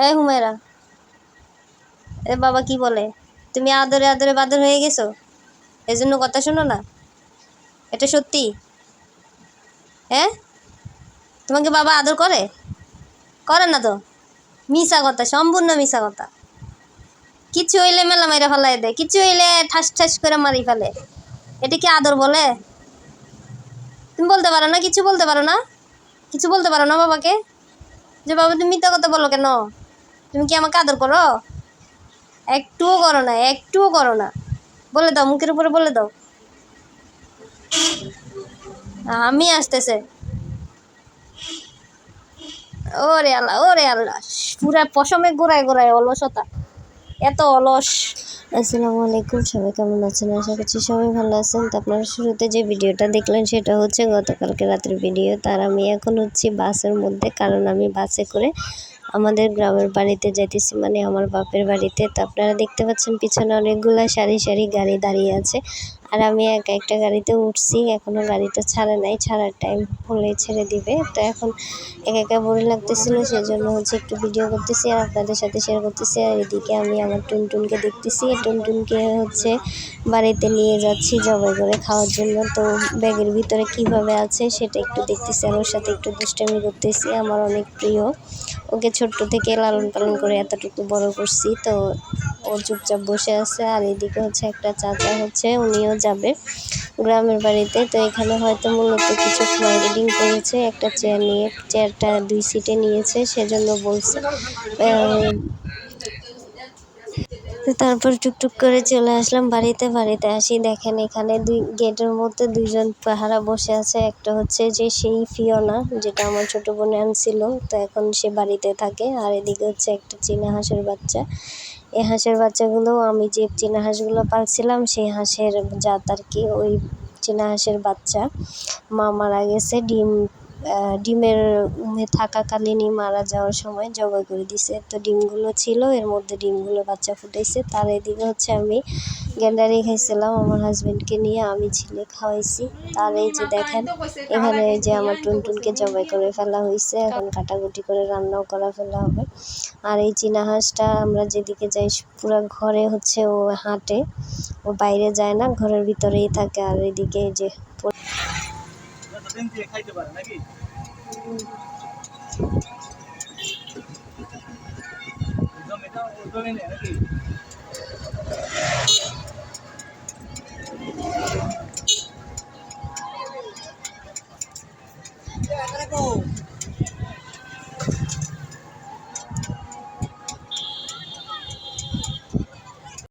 এই হুমায়রা, এ বাবা কি বলে, তুমি আদরে আদরে বাদর হয়ে গেছো, এজন্য কথা শোনো না? এটা সত্যি? হ্যাঁ, তোমাকে বাবা আদর করে? করে না তো? মিশা কথা, সম্পূর্ণ মিশা কথা। কিছু হইলে মেলা মাইরা ফেলাই দেয়, কিছু হইলে ঠাস ঠাস করে মারি ফেলে। এটা কি আদর বলে? তুমি বলতে পারো না, কিছু বলতে পারো না? কিছু বলতে পারো না বাবাকে যে বাবা তুমি মিথ্যা কথা বলো কেন? তুমি কি আমাকে আদর করো? একটুও করো না, একটুও করো না। বলে দাও, মুখের উপরে বলে দাও। আমি আসতেছে। ওরে আল্লাহ, ওরে আল্লাহ, পুরা পশমে গোড়ায় গোড়ায় অলসতা, এত অলস। আসসালামু আলাইকুম, সবাই কেমন আছেন? আশা করছি সবাই ভালো আছেন। তো আপনারা শুরুতে যে ভিডিওটা দেখলেন সেটা হচ্ছে গতকালকে রাতের ভিডিও। তার আমি এখন হচ্ছি বাসের মধ্যে, কারণ আমি বাসে করে আমাদের গ্রামের বাড়িতে যাইতেছি, মানে আমার বাপের বাড়িতে। তো আপনারা দেখতে পাচ্ছেন পিছনে অনেকগুলা সারি সারি গাড়ি দাঁড়িয়ে আছে, আর আমি একা একটা গাড়িতে উঠছি। এখনও গাড়িটা ছাড়ে নাই, ছাড়ার টাইম হলেই ছেড়ে দিবে। তো এখন একা একা বোরিং লাগতেছিল, সেজন্য হচ্ছে একটু ভিডিও করতেছি আর আপনাদের সাথে শেয়ার করতেছি। আর এদিকে আমি আমার টুনটুনকে দেখতেছি, টুনটুনকে হচ্ছে বাড়িতে নিয়ে যাচ্ছি জবাই করে খাওয়ার জন্য। তো ব্যাগের ভিতরে কিভাবে আছে সেটা একটু দেখতেছি, আর ওর সাথে একটু দুষ্টামি করতেছি। আমার অনেক প্রিয়, ওকে ছোট্ট থেকে লালন পালন করে এতটুকু বড় করছি। তো ও চুপচাপ বসে আছে। আর এদিকে হচ্ছে একটা চাচা হচ্ছে, উনিও যাবে গ্রামের বাড়িতে। তো এখানে হয়তো মূলত কিছু মার্কেটিং করেছে, একটা চেয়ার নিয়ে, চেয়ারটা 2 সিটে নিয়েছে, সেজন্য বলছে। তো তারপর টুকটুক করে চলে আসলাম বাড়িতে। বাড়িতে আসি দেখেন এখানে গেটের মধ্যে 2জন পাহারা বসে আছে। একটা হচ্ছে যে সেই ফিওনা, যেটা আমার ছোট বোন আনছিল, তো এখন সে বাড়িতে থাকে। আর এদিকে হচ্ছে একটা চীনা হাঁসের বাচ্চা। এই হাঁসের বাচ্চাগুলো আমি যে চীনা হাঁসগুলো পালছিলাম সেই হাঁসের জাত আর কি। ওই চীনা হাঁসের বাচ্চা মা মারা গেছে, ডিমের থাকাকালীনই মারা যাওয়ার সময় জবাই করে দিছে। তো ডিমগুলো ছিল, এর মধ্যে ডিমগুলো বাচ্চা ফুটাইছে। তার এদিকে হচ্ছে আমি গ্যান্ডারি খাইছিলাম আমার হাজব্যান্ডকে নিয়ে, আমি ছিলে খাওয়াইছি। তার এই যে দেখেন এখানে এই যে আমার টুনটুনকে জবাই করে ফেলা হয়েছে, এখন কাটাকুটি করে রান্নাও করা ফেলা হবে। আর এই চীনা হাঁসটা আমরা যেদিকে যাই পুরো ঘরে হচ্ছে ও হাঁটে, ও বাইরে যায় না, ঘরের ভিতরেই থাকে। আর এদিকে এই যে খাইতে পারে নাকি?